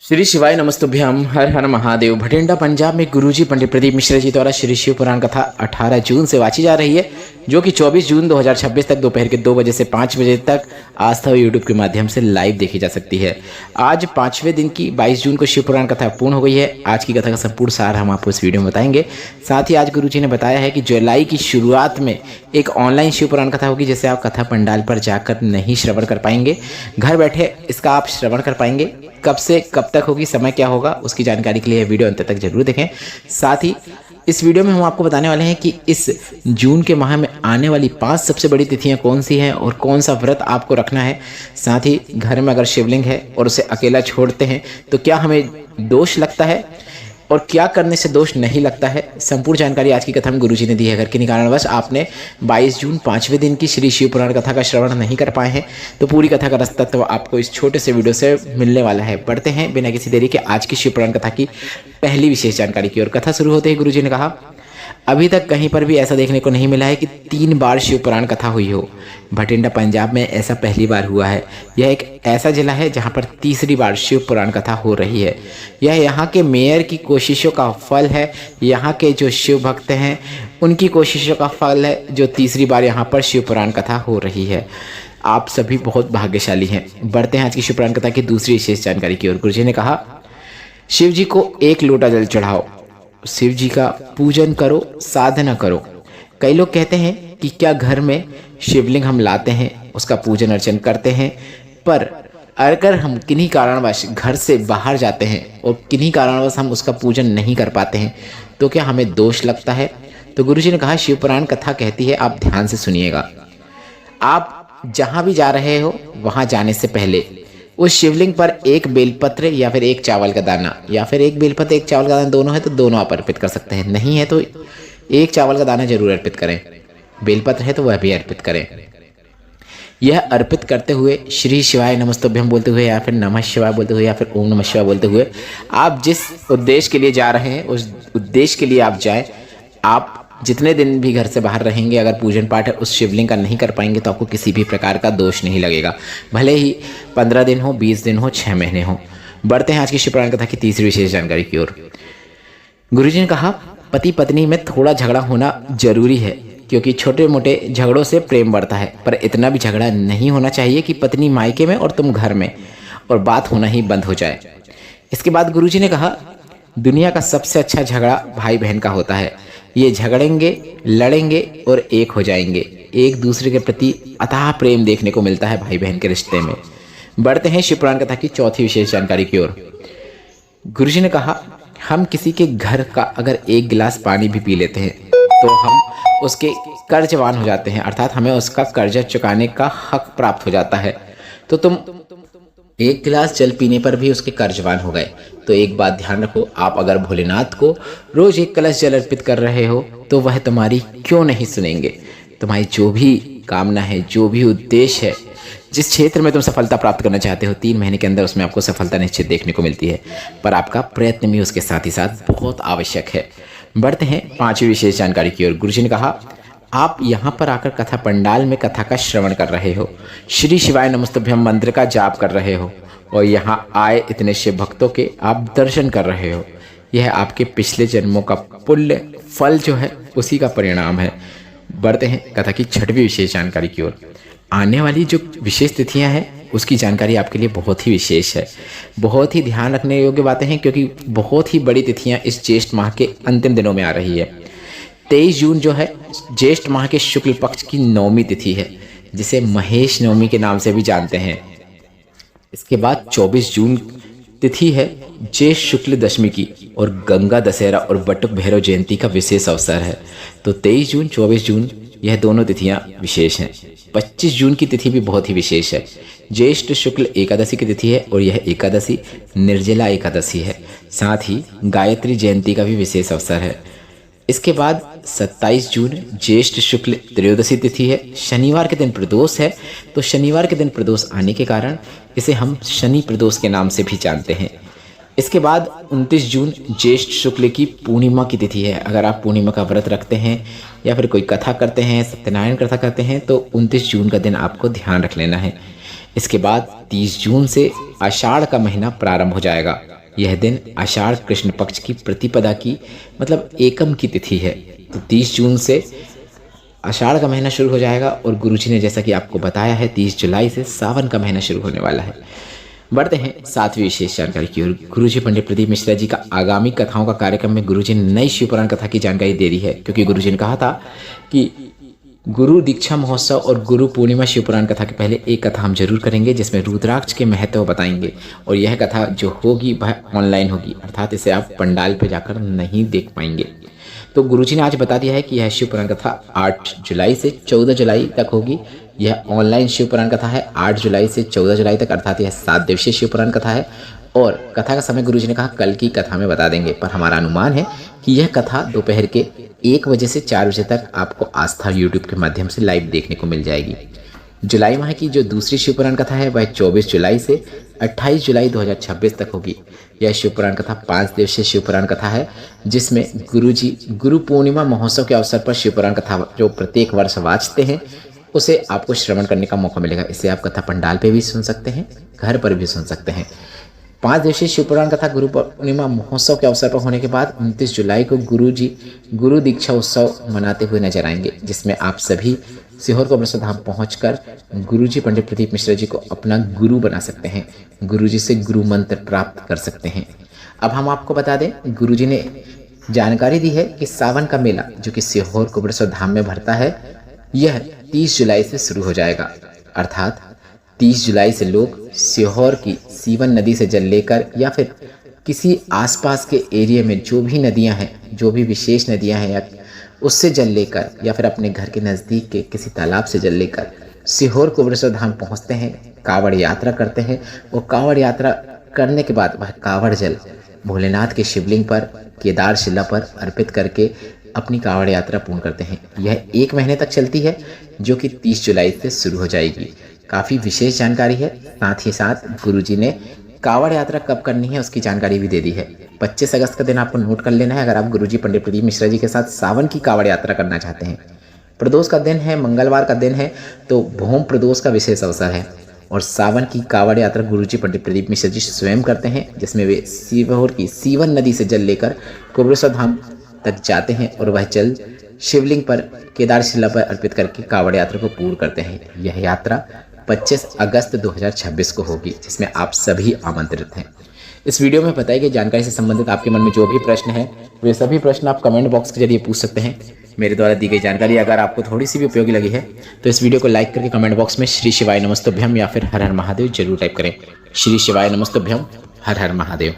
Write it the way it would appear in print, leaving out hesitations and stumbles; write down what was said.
श्री शिवाय नमस्तुभ्यम हर हर महादेव। भटिंडा पंजाब में गुरुजी पंडित प्रदीप मिश्रा जी द्वारा श्री शिव पुराण कथा 18 जून से वाची जा रही है, जो कि 24 जून 2026 तक दोपहर के 2 बजे से 5 बजे तक आस्था यूट्यूब के माध्यम से लाइव देखी जा सकती है। आज 5वें दिन की 22 जून को शिव पुराण कथा पूर्ण हो गई है। आज की कथा का संपूर्ण सार हम आपको इस वीडियो में बताएंगे। साथ ही आज गुरुजी ने बताया है कि जुलाई की शुरुआत में एक ऑनलाइन शिव पुराण कथा होगी, जिसे आप कथा पंडाल पर जाकर नहीं श्रवण कर पाएंगे, घर बैठे इसका आप श्रवण कर पाएंगे। कब से कब तक होगी, समय क्या होगा, उसकी जानकारी के लिए वीडियो अंत तक जरूर देखें। साथ ही इस वीडियो में हम आपको बताने वाले हैं कि इस जून के माह में आने वाली 5 सबसे बड़ी तिथियां कौन सी हैं और कौन सा व्रत आपको रखना है। साथ ही घर में अगर शिवलिंग है और उसे अकेला छोड़ते हैं तो क्या हमें दोष लगता है और क्या करने से दोष नहीं लगता है। संपूर्ण जानकारी आज की कथा में गुरुजी ने दी है। अगर किन्हीं कारणवश आपने 22 जून 5वें दिन की श्री शिव पुराण कथा का श्रवण नहीं कर पाए हैं तो पूरी कथा का रास्ता तो आपको इस छोटे से वीडियो से मिलने वाला है। बढ़ते हैं बिना किसी देरी के आज की शिव पुराण कथा की पहली विशेष जानकारी की ओर। कथा शुरू होते ही गुरुजी ने कहा, अभी तक कहीं पर भी ऐसा देखने को नहीं मिला है कि 3 बार शिव पुराण कथा हुई हो। भटिंडा पंजाब में ऐसा पहली बार हुआ है। यह एक ऐसा जिला है जहां पर तीसरी बार शिव पुराण कथा हो रही है। यह यहाँ के मेयर की कोशिशों का फल है। यहाँ के जो शिव भक्त हैं उनकी कोशिशों का फल है जो तीसरी बार यहाँ पर शिव पुराण कथा हो रही है। आप सभी बहुत भाग्यशाली हैं। बढ़ते हैं आज की शिव पुराण कथा की दूसरी विशेष जानकारी की ओर। गुरुजी ने कहा, शिव जी को 1 लोटा जल चढ़ाओ, शिव जी का पूजन करो, साधना करो। कई लोग कहते हैं कि क्या घर में शिवलिंग हम लाते हैं, उसका पूजन अर्चन करते हैं, पर अगर हम किन्हीं कारणवश घर से बाहर जाते हैं और किन्हीं कारणवश हम उसका पूजन नहीं कर पाते हैं तो क्या हमें दोष लगता है। तो गुरुजी ने कहा, शिव पुराण कथा कहती है, आप ध्यान से सुनिएगा, आप जहाँ भी जा रहे हो वहाँ जाने से पहले उस शिवलिंग पर 1 बेलपत्र या फिर 1 चावल का दाना या फिर 1 बेलपत्र 1 चावल का दाना, दोनों है तो दोनों आप अर्पित कर सकते हैं, नहीं है तो 1 चावल का दाना जरूर अर्पित करें, बेलपत्र है तो वह भी अर्पित करें। यह अर्पित करते हुए श्री शिवाय नमस्तुभ्यम बोलते हुए या फिर नमः शिवाय बोलते हुए या फिर ओम नमः शिवाय बोलते हुए आप जिस उद्देश्य के लिए जा रहे हैं उस उद्देश्य के लिए आप जाएं। आप जितने दिन भी घर से बाहर रहेंगे, अगर पूजन पाठ उस शिवलिंग का नहीं कर पाएंगे तो आपको किसी भी प्रकार का दोष नहीं लगेगा, भले ही 15 दिन हो, 20 दिन हो, 6 महीने हो। बढ़ते हैं आज की शिव पुराण कथा की तीसरी विशेष जानकारी की ओर। गुरुजी ने कहा, पति पत्नी में थोड़ा झगड़ा होना जरूरी है, क्योंकि छोटे मोटे झगड़ों से प्रेम बढ़ता है, पर इतना भी झगड़ा नहीं होना चाहिए कि पत्नी मायके में और तुम घर में और बात होना ही बंद हो जाए। इसके बाद गुरुजी ने कहा, दुनिया का सबसे अच्छा झगड़ा भाई बहन का होता है। ये झगड़ेंगे, लड़ेंगे और एक हो जाएंगे। एक दूसरे के प्रति अथाह प्रेम देखने को मिलता है भाई बहन के रिश्ते में। बढ़ते हैं शिव पुराण कथा की चौथी विशेष जानकारी की ओर। गुरुजी ने कहा, हम किसी के घर का अगर 1 गिलास पानी भी पी लेते हैं तो हम उसके कर्जवान हो जाते हैं, अर्थात हमें उसका कर्जा चुकाने का हक प्राप्त हो जाता है। तो तुम 1 गिलास जल पीने पर भी उसके कर्जवान हो गए। तो एक बात ध्यान रखो, आप अगर भोलेनाथ को रोज 1 कलश जल अर्पित कर रहे हो तो वह तुम्हारी क्यों नहीं सुनेंगे। तुम्हारी जो भी कामना है, जो भी उद्देश्य है, जिस क्षेत्र में तुम सफलता प्राप्त करना चाहते हो, 3 महीने के अंदर उसमें आपको सफलता निश्चित देखने को मिलती है, पर आपका प्रयत्न भी उसके साथ ही साथ बहुत आवश्यक है। बढ़ते हैं 5वीं विशेष जानकारी की ओर। गुरुजी ने कहा, आप यहाँ पर आकर कथा पंडाल में कथा का श्रवण कर रहे हो, श्री शिवाय नमस्तुभ्यम मंत्र का जाप कर रहे हो और यहाँ आए इतने शिव भक्तों के आप दर्शन कर रहे हो। यह आपके पिछले जन्मों का पुण्य फल जो है उसी का परिणाम है। बढ़ते हैं कथा की 6वीं विशेष जानकारी की ओर। आने वाली जो विशेष तिथियां हैं उसकी जानकारी आपके लिए बहुत ही विशेष है, बहुत ही ध्यान रखने योग्य बातें हैं, क्योंकि बहुत ही बड़ी तिथियां इस ज्येष्ठ माह के अंतिम दिनों में आ रही है। 23 जून जो है ज्येष्ठ माह के शुक्ल पक्ष की 9वीं तिथि है, जिसे महेश नवमी के नाम से भी जानते हैं। इसके बाद 24 जून तिथि है ज्येष्ठ शुक्ल दशमी की और गंगा दशहरा और बटुक भैरव जयंती का विशेष अवसर है। तो 23 जून 24 जून यह दोनों तिथियां विशेष हैं। 25 जून की तिथि भी बहुत ही विशेष है। ज्येष्ठ शुक्ल एकादशी की तिथि है और यह एकादशी निर्जला एकादशी है। साथ ही गायत्री जयंती का भी विशेष अवसर है। इसके बाद 27 जून ज्येष्ठ शुक्ल त्रयोदशी तिथि है। शनिवार के दिन प्रदोष है, तो शनिवार के दिन प्रदोष आने के कारण इसे हम शनि प्रदोष के नाम से भी जानते हैं। इसके बाद 29 जून ज्येष्ठ शुक्ल की पूर्णिमा की तिथि है। अगर आप पूर्णिमा का व्रत रखते हैं या फिर कोई कथा करते हैं, सत्यनारायण कथा करते हैं, तो 29 जून का दिन आपको ध्यान रख लेना है। इसके बाद 30 जून से आषाढ़ का महीना प्रारंभ हो जाएगा। यह दिन आषाढ़ कृष्ण पक्ष की प्रतिपदा की मतलब एकम की तिथि है। तो 30 जून से आषाढ़ का महीना शुरू हो जाएगा और गुरुजी ने जैसा कि आपको बताया है 30 जुलाई से सावन का महीना शुरू होने वाला है। बढ़ते हैं 7वीं विशेष जानकारी की ओर। गुरुजी पंडित प्रदीप मिश्रा जी का आगामी कथाओं का कार्यक्रम में गुरुजी ने नई शिव पुराण कथा की जानकारी दे दी है, क्योंकि गुरुजी ने कहा था कि गुरु दीक्षा महोत्सव और गुरु पूर्णिमा शिव पुराण कथा के पहले एक कथा हम जरूर करेंगे जिसमें रुद्राक्ष के महत्व बताएंगे, और यह कथा जो होगी वह ऑनलाइन होगी, अर्थात इसे आप पंडाल पर जाकर नहीं देख पाएंगे। तो गुरुजी ने आज बता दिया है कि यह शिव पुराण कथा 8 जुलाई से 14 जुलाई तक होगी। यह ऑनलाइन शिव पुराण कथा है 8 जुलाई से 14 जुलाई तक, अर्थात यह 7 दिवसीय शिव पुराण कथा है। और कथा का समय गुरुजी ने कहा कल की कथा में बता देंगे, पर हमारा अनुमान है कि यह कथा दोपहर के 1 बजे से 4 बजे तक आपको आस्था यूट्यूब के माध्यम से लाइव देखने को मिल जाएगी। जुलाई माह की जो दूसरी शिव पुराण कथा है वह 24 जुलाई से 28 जुलाई 2026 तक होगी। यह शिव पुराण कथा 5 दिवसीय शिव पुराण कथा है, जिसमें गुरुजी गुरु पूर्णिमा महोत्सव के अवसर पर शिव पुराण कथा जो प्रत्येक वर्ष वाचते हैं उसे आपको श्रवण करने का मौका मिलेगा। इसे आप कथा पंडाल पे भी सुन सकते हैं, घर पर भी सुन सकते हैं। 5 दिवसीय शिव पुराण कथा गुरु पूर्णिमा महोत्सव के अवसर पर होने के बाद 29 जुलाई को गुरुजी गुरु दीक्षा उत्सव मनाते हुए नजर आएंगे, जिसमें आप सभी सीहोर कोबरेश्वर धाम पहुंचकर गुरुजी पंडित प्रदीप मिश्रा जी को अपना गुरु बना सकते हैं, गुरुजी से गुरु मंत्र प्राप्त कर सकते हैं। अब हम आपको बता दें, गुरुजी ने जानकारी दी है कि सावन का मेला जो कि सीहोर कोबरेश्वर धाम में भरता है यह 30 जुलाई से शुरू हो जाएगा। अर्थात 30 जुलाई से लोग सीहोर की सीवन नदी से जल लेकर या फिर किसी आसपास के एरिया में जो भी नदियां हैं, जो भी विशेष नदियां हैं, या उससे जल लेकर या फिर अपने घर के नज़दीक के किसी तालाब से जल लेकर सीहोर कोबरेश्वर धाम पहुंचते हैं, कांवड़ यात्रा करते हैं। वो कांवड़ यात्रा करने के बाद वह कांवड़ जल भोलेनाथ के शिवलिंग पर, केदार शिला पर अर्पित करके अपनी कांवड़ यात्रा पूर्ण करते हैं। यह 1 महीने तक चलती है, जो कि 30 जुलाई से शुरू हो जाएगी। काफ़ी विशेष जानकारी है। साथ ही साथ गुरुजी ने कांवड़ यात्रा कब करनी है उसकी जानकारी भी दे दी है। 25 अगस्त का दिन आपको नोट कर लेना है अगर आप गुरुजी पंडित प्रदीप मिश्रा जी के साथ सावन की कांवड़ यात्रा करना चाहते हैं। प्रदोष का दिन है, मंगलवार का दिन है, तो भूम प्रदोष का विशेष अवसर है। और सावन की कांवड़ यात्रा गुरुजी पंडित प्रदीप मिश्रा जी स्वयं करते हैं, जिसमें वे सीहोर की सीवन नदी से जल लेकर कोबरेश्वर धाम तक जाते हैं और वह जल शिवलिंग पर, केदार शिला पर अर्पित करके कांवड़ यात्रा को पूर्ण करते हैं। यह यात्रा 25 अगस्त 2026 को होगी, जिसमें आप सभी आमंत्रित हैं। इस वीडियो में बताई गई जानकारी से संबंधित आपके मन में जो भी प्रश्न है वे सभी प्रश्न आप कमेंट बॉक्स के जरिए पूछ सकते हैं। मेरे द्वारा दी गई जानकारी अगर आपको थोड़ी सी भी उपयोगी लगी है तो इस वीडियो को लाइक करके कमेंट बॉक्स में श्री शिवाय नमस्तुभ्यम या फिर हर हर महादेव जरूर टाइप करें। श्री शिवाय नमस्तुभ्यम, हर हर महादेव।